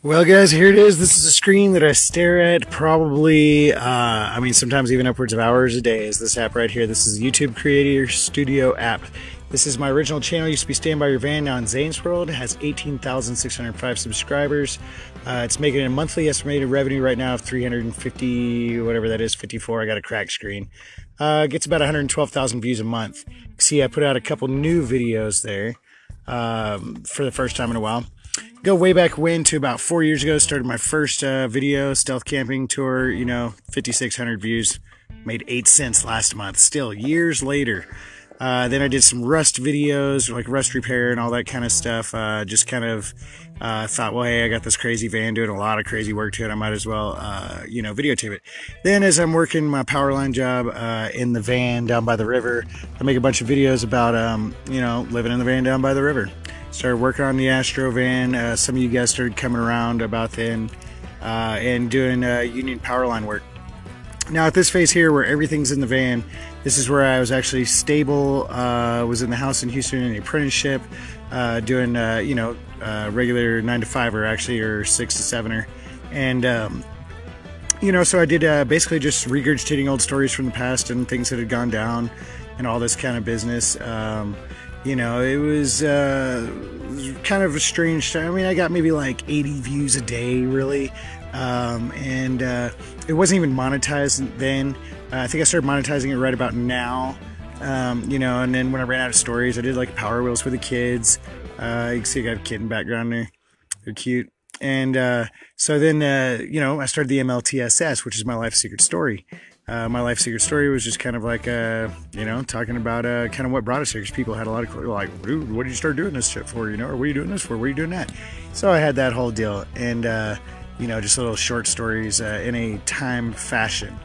Well, guys, here it is. This is a screen that I stare at probably, sometimes even upwards of hours a day. Is this app right here? This is the YouTube Creator Studio app. This is my original channel. Used to be Stand By Your Van, now in Zane's World. It has 18,605 subscribers. It's making a monthly estimated revenue right now of 350, whatever that is, 54. I got a cracked screen. Gets about 112,000 views a month. See, I put out a couple new videos there for the first time in a while. Go way back when to about 4 years ago. Started my first video, stealth camping tour, 5,600 views. Made 8 cents last month, still years later. Then I did some rust videos, like rust repair and all that kind of stuff. Just kind of thought, well, hey, I got this crazy van doing a lot of crazy work to it. I might as well, videotape it. Then as I'm working my power line job in the van down by the river, I make a bunch of videos about, living in the van down by the river. Started working on the Astro van. Some of you guys started coming around about then and doing union power line work. Now at this phase here where everything's in the van, this is where I was actually stable, was in the house in Houston in an apprenticeship, doing, regular 9 to 5er actually, or 6 to 7er. And, so I did basically just regurgitating old stories from the past and things that had gone down and all this kind of business. It was kind of a strange time. I mean, I got maybe like 80 views a day, really. It wasn't even monetized then. I think I started monetizing it right about now. And then when I ran out of stories, I did like power wheels for the kids. You can see I got a kid in the background there. They're cute. And so then, I started the MLTSS, which is my life secret story. My life secret story was just kind of like, talking about kind of what brought us here. Because people had a lot of like, dude, what did you start doing this shit for? Or what are you doing this for? What are you doing that? So I had that whole deal. And, just little short stories in a time fashion.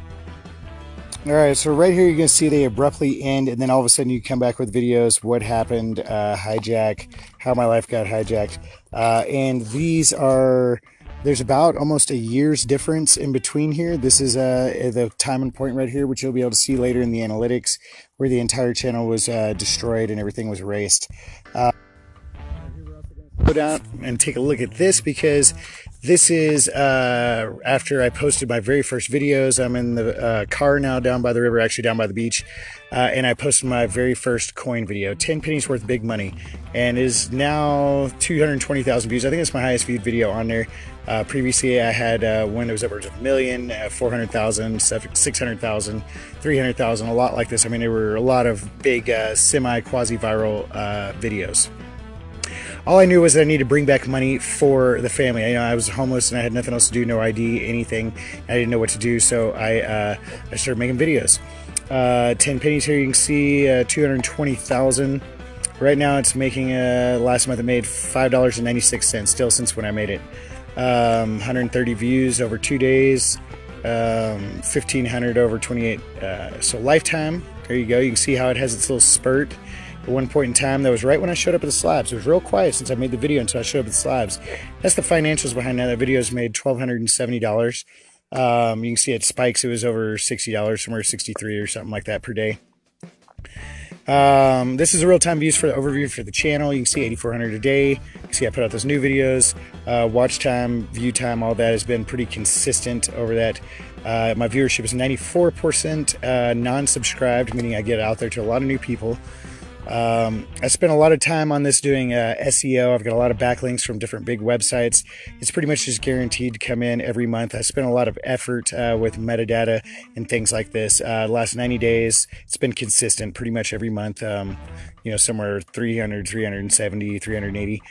All right, so right here you're going to see they abruptly end, and then all of a sudden you come back with videos, what happened, hijack, how my life got hijacked. And these are, there's about almost a year's difference in between here. This is the time and point right here, which you'll be able to see later in the analytics, where the entire channel was destroyed and everything was erased. Go down and take a look at this, because this is after I posted my very first videos. I'm in the car now down by the river, actually down by the beach, and I posted my very first coin video, 10 pennies worth big money, and is now 220,000 views. I think it's my highest viewed video on there. Previously I had when it was upwards of 1 million, 400,000, 600,000, 300,000, a lot like this. I mean, there were a lot of big semi-quasi-viral videos. All I knew was that I needed to bring back money for the family. I was homeless and I had nothing else to do, no ID, anything. I didn't know what to do, so I started making videos. 10 pennies here, you can see 220,000. Right now it's making, last month it made $5.96, still since when I made it. 130 views over 2 days, 1,500 over 28. So lifetime, there you go. You can see how it has its little spurt. At one point in time, that was right when I showed up at the slabs. It was real quiet since I made the video until I showed up at the slabs. That's the financials behind that. That video's made $1,270. You can see at spikes, it was over $60, somewhere 63 or something like that per day. This is the real-time views for the overview for the channel. You can see 8,400 a day. You can see I put out those new videos. Watch time, view time, all that has been pretty consistent over that. My viewership is 94% non-subscribed, meaning I get out there to a lot of new people. I spent a lot of time on this doing SEO. I've got a lot of backlinks from different big websites. It's pretty much just guaranteed to come in every month. I spent a lot of effort with metadata and things like this. The last 90 days, it's been consistent pretty much every month. Somewhere 300, 370, 380.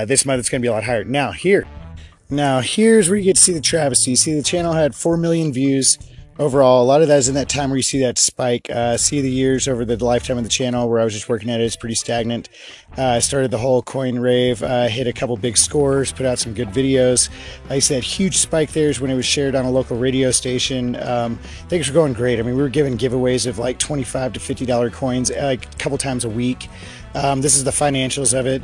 This month it's going to be a lot higher. Now here's where you get to see the travesty. You see the channel had 4 million views. Overall, a lot of that is in that time where you see that spike. See the years over the lifetime of the channel where I was just working at it. It's pretty stagnant. I started the whole coin rave, hit a couple big scores, put out some good videos. Like I said, huge spike there is when it was shared on a local radio station. Things were going great. I mean, we were giving giveaways of like $25 to $50 coins like a couple times a week. This is the financials of it.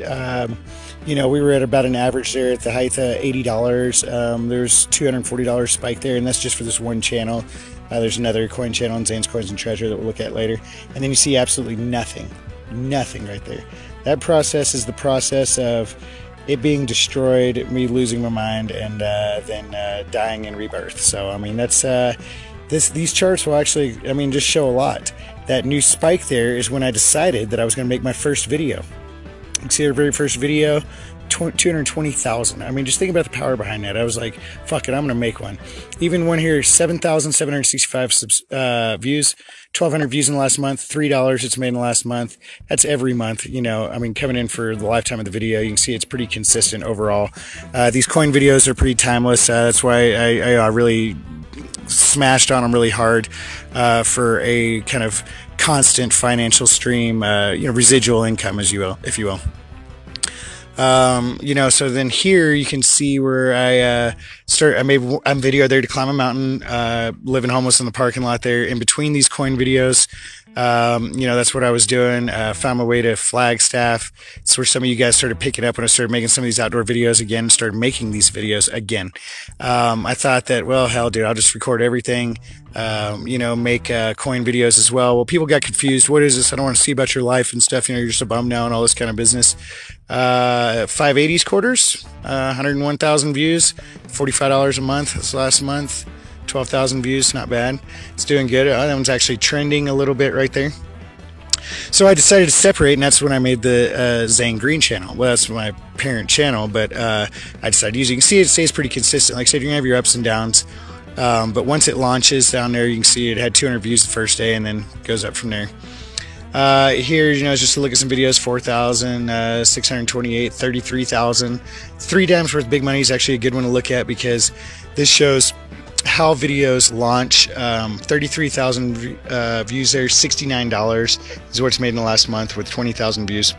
We were at about an average there at the height of $80. There's $240 spike there, and that's just for this one channel. There's another coin channel on Zane's Coins and Treasure that we'll look at later. And then you see absolutely nothing right there. That process is the process of it being destroyed, me losing my mind, and then dying in rebirth. So I mean, that's these charts will actually, I mean, just show a lot. That new spike there is when I decided that I was going to make my first video. You can see our very first video, 220,000. I mean, just think about the power behind that. I was like, fuck it, I'm gonna make one. Even one here, 7,765 views, 1,200 views in the last month, $3 it's made in the last month. That's every month, you know. I mean, coming in for the lifetime of the video, you can see it's pretty consistent overall. These coin videos are pretty timeless. That's why I really smashed on them really hard for a kind of constant financial stream, you know, residual income, as you will, if you will. You know, so then here you can see where I made a video there to climb a mountain, living homeless in the parking lot there. In between these coin videos, you know, that's what I was doing. Found my way to Flagstaff. It's where some of you guys started picking up when I started making some of these outdoor videos again, started making these videos again. I thought that, well, hell, dude, I'll just record everything, you know, make coin videos as well. Well, people got confused. What is this? I don't want to see about your life and stuff. You know, you're just a bum now and all this kind of business. 580s quarters, 101,000 views, $45 a month this last month. 12,000 views, not bad. It's doing good. That one's actually trending a little bit right there. So I decided to separate, and that's when I made the Zane Green channel. Well, that's my parent channel, but I decided to use it. You can see it stays pretty consistent. Like I said, you're going to have your ups and downs. But once it launches down there, you can see it had 200 views the first day and then goes up from there. Here, you know, it's just to look at some videos. 4,628, 33,000. 3 dimes worth big money is actually a good one to look at because this shows how videos launch. 33,000 views there, $69 is what it's made in the last month with 20,000 views.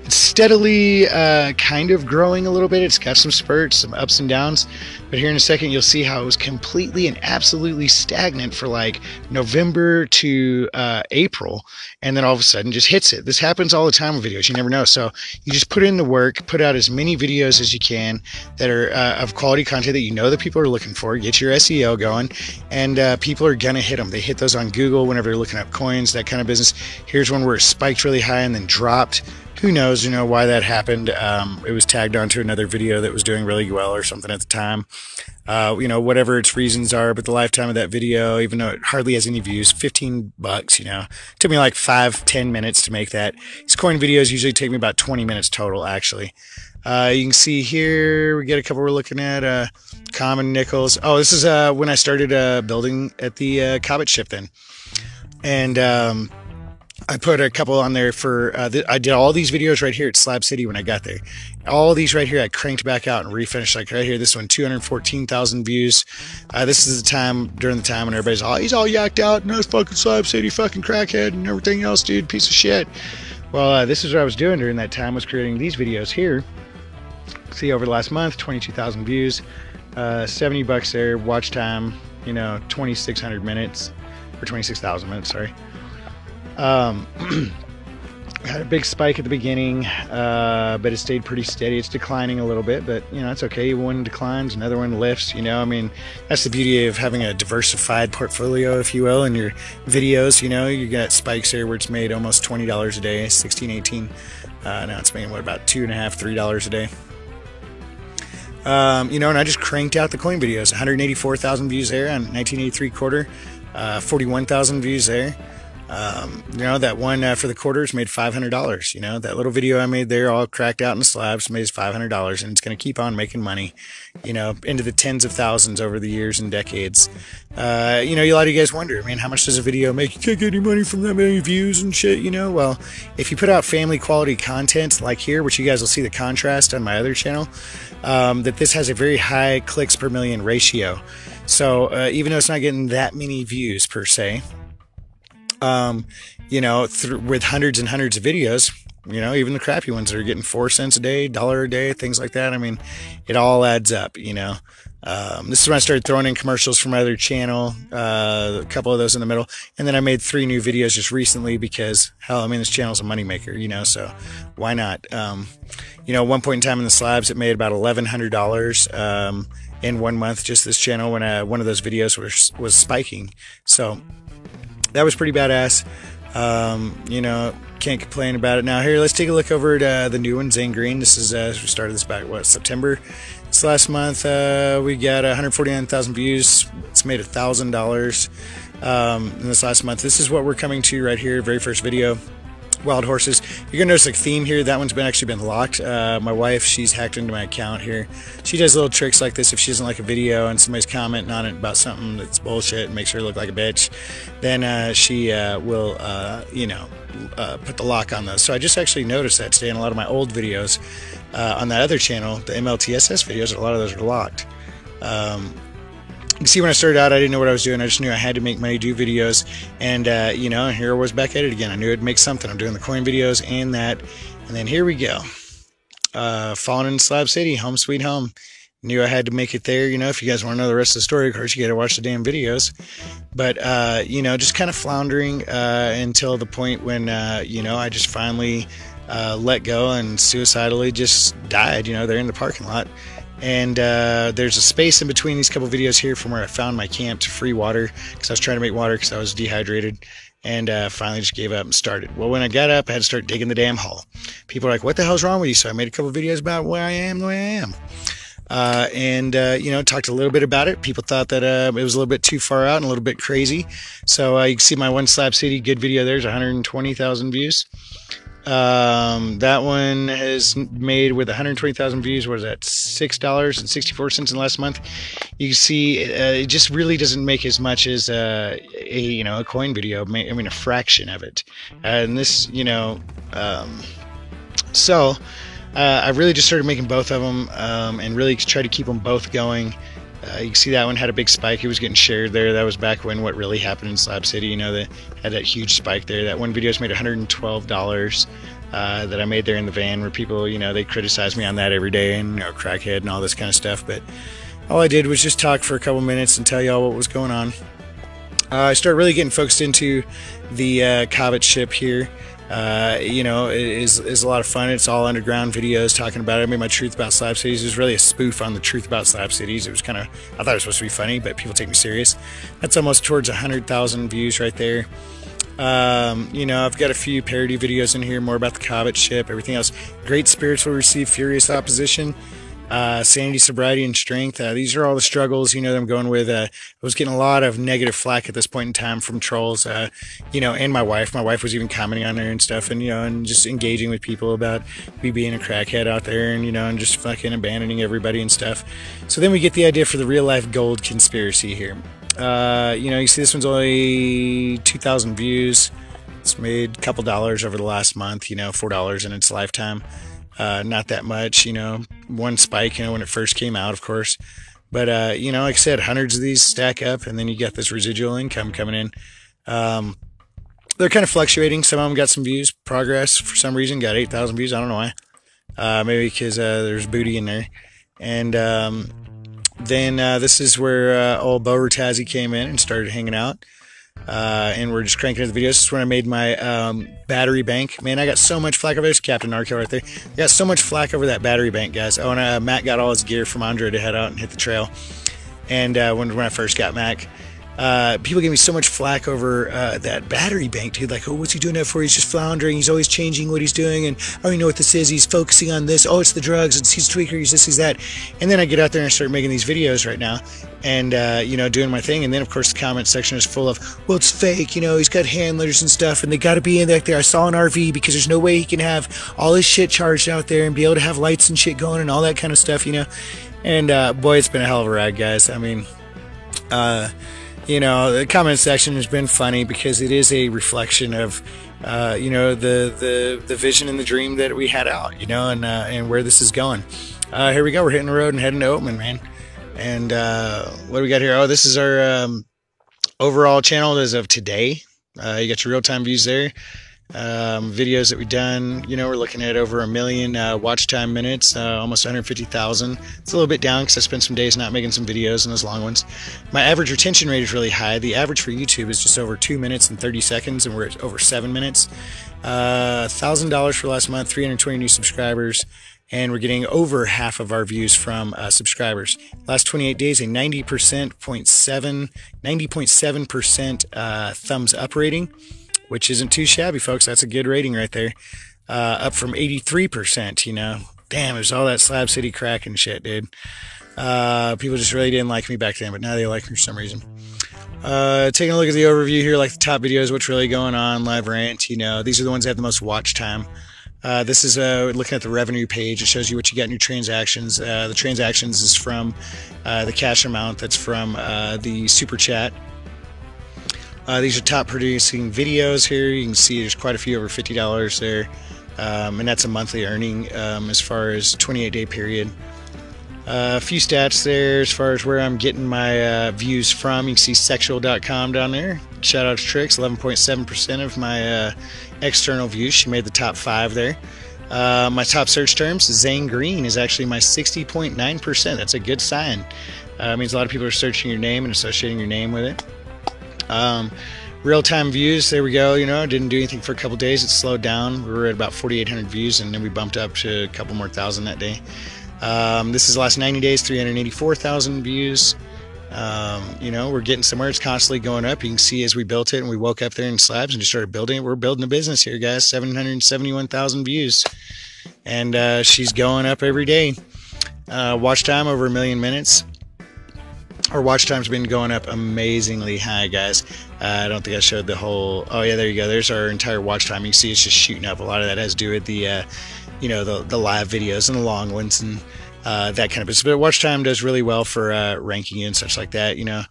It's steadily kind of growing a little bit. It's got some spurts, some ups and downs, but here in a second you'll see how it was completely and absolutely stagnant for like November to April, and then all of a sudden just hits it. This happens all the time with videos. You never know. So you just put in the work, put out as many videos as you can that are of quality content that you know that people are looking for. Get your SEO going, and people are gonna hit them. They hit those on Google whenever they're looking up coins, that kind of business. Here's one where it spiked really high and then dropped. Who knows, you know, why that happened. It was tagged onto another video that was doing really well or something at the time. You know, whatever its reasons are, but the lifetime of that video, even though it hardly has any views, $15, you know. It took me like 5-10 minutes to make that. These coin videos usually take me about 20 minutes total, actually. You can see here, we get a couple we're looking at, common nickels. Oh, this is when I started building at the Cobbett ship then. And I put a couple on there for, I did all these videos right here at Slab City when I got there. All these right here, I cranked back out and refinished, like right here. This one, 214,000 views. This is the time, during the time when everybody's all, he's all yacked out, no fucking Slab City, fucking crackhead and everything else, dude, piece of shit. Well, this is what I was doing during that time, was creating these videos here. See, over the last month, 22,000 views, $70 there, watch time, you know, 2,600 minutes, or 26,000 minutes, sorry. Had a big spike at the beginning, but it stayed pretty steady. It's declining a little bit, but you know, it's okay. One declines, another one lifts, you know. I mean, that's the beauty of having a diversified portfolio, if you will, in your videos. You know, you got spikes here where it's made almost $20 a day, 16, 18. Now it's making, what, about $2.5, $3 a day. You know, and I just cranked out the coin videos. 184,000 views there on 1983 quarter, 41,000 views there. You know, that one for the quarters made $500. You know, that little video I made there, all cracked out in the slabs, made $500, and it's going to keep on making money, you know, into the tens of thousands over the years and decades. You know, a lot of you guys wonder, I mean, how much does a video make? You can't get any money from that many views and shit, you know. Well, if you put out family quality content like here, which you guys will see the contrast on my other channel, that this has a very high clicks per million ratio. So even though it's not getting that many views per se, you know, with hundreds and hundreds of videos, you know, even the crappy ones that are getting 4 cents a day, $1 a day, things like that. I mean, it all adds up, you know. This is when I started throwing in commercials from my other channel, a couple of those in the middle. And then I made 3 new videos just recently because, hell, I mean, this channel's a moneymaker, you know, so why not? You know, at one point in time in the slabs, it made about $1,100 in 1 month, just this channel, when one of those videos was spiking. So that was pretty badass. You know, can't complain about it. Now here, let's take a look over at the new one, Zane Green. This is we started this back September. This last month we got 149,000 views. It's made $1,000 in this last month. This is what we're coming to right here, very first video. Wild horses. You're gonna notice a theme here. That one's actually been locked. My wife, she's hacked into my account here. She does little tricks like this. If she doesn't like a video and somebody's commenting on it about something that's bullshit and makes her look like a bitch, then she will you know, put the lock on those. So I just actually noticed that today in a lot of my old videos on that other channel, the MLTSS videos. A lot of those are locked. You can see when I started out, I didn't know what I was doing. I just knew I had to make money, do videos, and you know, here I was back at it again. I knew I'd make something. I'm doing the coin videos and that, and then here we go. Falling in Slab City, home sweet home. Knew I had to make it there. You know, if you guys want to know the rest of the story, of course, you got to watch the damn videos. But you know, just kind of floundering until the point when you know, I just finally let go and suicidally just died. You know, there in the parking lot. And there's a space in between these couple videos here from where I found my camp to free water, because I was trying to make water because I was dehydrated, and finally just gave up and started. Well, when I got up, I had to start digging the damn hole. People are like, what the hell's wrong with you? So I made a couple videos about where I am the way I am. And you know, talked a little bit about it. People thought that it was a little bit too far out and a little bit crazy. So you can see my one Slab City good video. There's 120,000 views. That one has made with 120,000 views. What is that? $6.64 in the last month. You can see it just really doesn't make as much as a you know, a coin video. I mean, a fraction of it. And this, you know, so I really just started making both of them and really tried to keep them both going. You can see that one had a big spike. It was getting shared there. That was back when what really happened in Slab City. You know, they had that huge spike there. That one video's made $112 that I made there in the van, where people, you know, they criticize me on that every day, and, you know, crackhead and all this kind of stuff. But all I did was just talk for a couple minutes and tell y'all what was going on. I started really getting focused into the Covet ship here. You know, it is a lot of fun. It's all underground videos talking about it. I made my Truth About Slab Cities. It was really a spoof on the Truth About Slab Cities. It was kind of, I thought it was supposed to be funny, but people take me serious. That's almost towards 100,000 views right there. You know, I've got a few parody videos in here, more about the Covet ship, everything else. Great spirits will receive furious opposition. Sanity, sobriety, and strength. These are all the struggles, you know, that I'm going with. I was getting a lot of negative flack at this point in time from trolls, you know, and my wife. My wife was even commenting on there and stuff, and, you know, and just engaging with people about me being a crackhead out there, and, you know, and just fucking abandoning everybody and stuff. So then we get the idea for the real life gold conspiracy here. You know, you see this one's only 2,000 views. It's made a couple dollars over the last month, you know, $4 in its lifetime. Not that much, you know, one spike, you know, when it first came out, of course. But, you know, like I said, hundreds of these stack up, and then you get this residual income coming in. They're kind of fluctuating. Some of them got some views. Progress, for some reason, got 8,000 views. I don't know why. Maybe because there's booty in there. And then this is where old Bo Rutazzi came in and started hanging out. And we're just cranking out the videos. This is when I made my battery bank. Man, I got so much flack over there. There's Captain Narkill right there. I got so much flack over that battery bank, guys. Oh, and Matt got all his gear from Andre to head out and hit the trail. And when I first got Mac, people gave me so much flack over that battery bank, dude. Like, oh, what's he doing that for? He's just floundering. He's always changing what he's doing. And I don't even know what this is. He's focusing on this. Oh, it's the drugs. He's tweaker. He's this, he's that. And then I get out there and start making these videos right now. And, you know, doing my thing. And then, of course, the comment section is full of, well, it's fake. You know, he's got handlers and stuff. And they got to be in back there. I saw an RV because there's no way he can have all his shit charged out there and be able to have lights and shit going and all that kind of stuff, you know. And, boy, it's been a hell of a ride, guys. I mean, you know, the comment section has been funny because it is a reflection of, you know, the vision and the dream that we had out, you know, and where this is going. Here we go. We're hitting the road and heading to Oatman, man. And what do we got here? Oh, this is our overall channel as of today. You got your real-time views there. Videos that we've done, you know, we're looking at over 1 million watch time minutes, almost 150,000. It's a little bit down because I spent some days not making some videos in those long ones. My average retention rate is really high. The average for YouTube is just over 2 minutes and 30 seconds, and we're at over 7 minutes. $1,000 for last month, 320 new subscribers, and we're getting over half of our views from subscribers. Last 28 days, a 90.7% thumbs up rating, which isn't too shabby, folks. That's a good rating right there. Up from 83%, you know. Damn, it was all that Slab City crack and shit, dude. People just really didn't like me back then, but now they like me for some reason. Taking a look at the overview here, like the top videos, what's really going on, live rant, you know, these are the ones that have the most watch time. This is looking at the revenue page. It shows you what you got in your transactions. The transactions is from the cash amount that's from the super chat. These are top producing videos here. You can see there's quite a few over $50 there, and that's a monthly earning as far as 28-day period. A few stats there as far as where I'm getting my views from. You can see sexual.com down there. Shout out to Trix, 11.7% of my external views. She made the top 5 there. My top search terms, Zane Green is actually my 60.9%. That's a good sign. It means a lot of people are searching your name and associating your name with it. Real-time views, there we go. You know, didn't do anything for a couple days. It slowed down. We were at about 4,800 views, and then we bumped up to a couple more thousand that day. This is the last 90 days, 384,000 views. You know, we're getting somewhere. It's constantly going up. You can see as we built it and we woke up there in Slabs and just started building it. We're building a business here, guys. 771,000 views. And she's going up every day. Watch time over 1 million minutes. Our watch time's been going up amazingly high, guys. I don't think I showed the whole... Oh, yeah, there you go. There's our entire watch time. You can see it's just shooting up. A lot of that has to do with the... you know, the live videos and the long ones and that kind of business. But watch time does really well for ranking you and such like that, you know.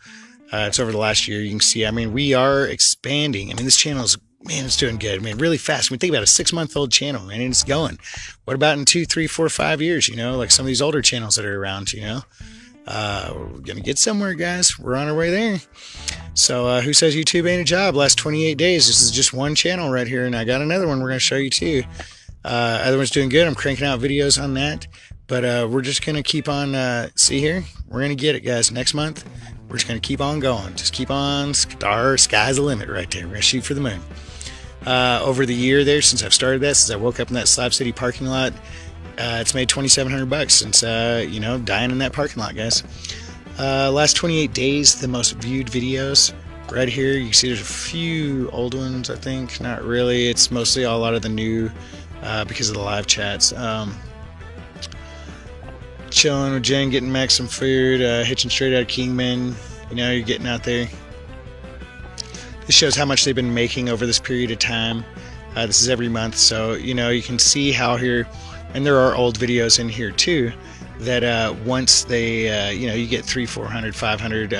It's over the last year. You can see, I mean, we are expanding. I mean, this channel is, man, it's doing good. I mean, really fast. When we think about a 6-month-old channel, man, and it's going. What about in 2, 3, 4, 5 years, you know, like some of these older channels that are around, you know. We're going to get somewhere, guys. We're on our way there. So who says YouTube ain't a job? Last 28 days, this is just one channel right here, and I got another one we're going to show you too. Other one's doing good. I'm cranking out videos on that, but we're just gonna keep on. See here, we're gonna get it, guys. Next month, we're just gonna keep on going. Just keep on. Sky's the limit, right there. We're gonna shoot for the moon. Over the year there, since I've started that, since I woke up in that Slab City parking lot, it's made $2,700 since you know, dying in that parking lot, guys. Last 28 days, the most viewed videos. Right here, you can see there's a few old ones. I think not really. It's mostly a lot of the new. Because of the live chats. Chilling with Jen, getting Max some food, hitching straight out of Kingman. You know, you're getting out there. This shows how much they've been making over this period of time. This is every month, so you know, you can see how here, and there are old videos in here too, that once they, you know, you get 300, 400, 500,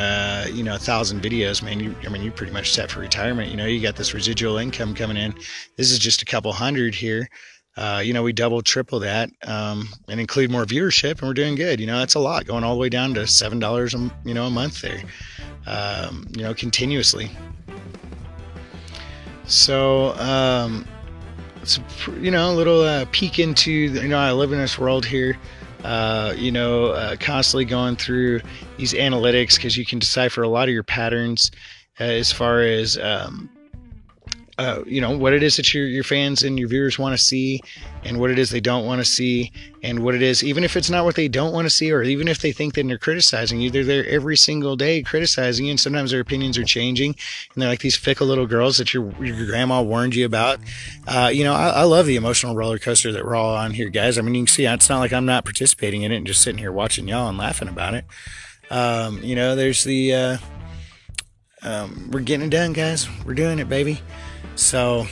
you know, 1,000 videos, man, I mean, you're pretty much set for retirement. You know, you got this residual income coming in. This is just a couple hundred here. You know, we double, triple that, and include more viewership, and we're doing good. You know, that's a lot, going all the way down to $7, you know, a month there, you know, continuously. So, it's, you know, a little peek into, you know, I live in this world here, you know, constantly going through these analytics, because you can decipher a lot of your patterns as far as, you know, what it is that your fans and your viewers want to see, and what it is they don't want to see, and what it is, even if it's not what they don't want to see, or even if they think that they're criticizing you, they're there every single day criticizing you, and sometimes their opinions are changing, and they're like these fickle little girls that your grandma warned you about. You know, I love the emotional roller coaster that we're all on here, guys. I mean, you can see it's not like I'm not participating in it and just sitting here watching y'all and laughing about it. You know, there's the we're getting it done, guys. We're doing it, baby. So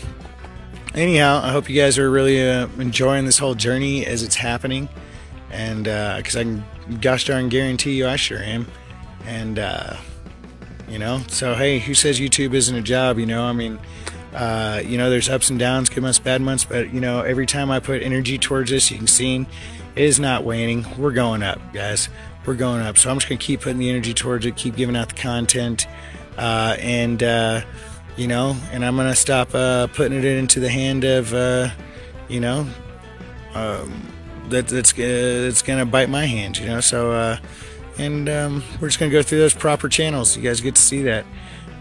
anyhow, I hope you guys are really enjoying this whole journey as it's happening, and because I can gosh darn guarantee you I sure am. And you know, so hey, who says YouTube isn't a job? You know, I mean, you know, there's ups and downs, good months, bad months, but you know, every time I put energy towards this, you can see it is not waning. We're going up, guys. We're going up. So I'm just gonna keep putting the energy towards it, keep giving out the content, and you know, and I'm gonna stop putting it into the hand of you know, that's gonna bite my hand, you know. So and we're just gonna go through those proper channels. You guys get to see that,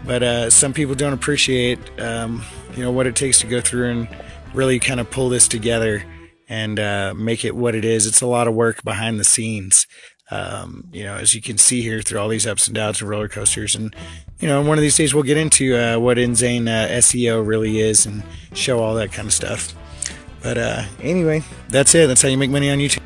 but some people don't appreciate you know, what it takes to go through and really kind of pull this together and make it what it is. It's a lot of work behind the scenes. as you can see here through all these ups and downs and roller coasters. And, one of these days we'll get into what insane SEO really is and show all that kind of stuff. But anyway, that's it. That's how you make money on YouTube.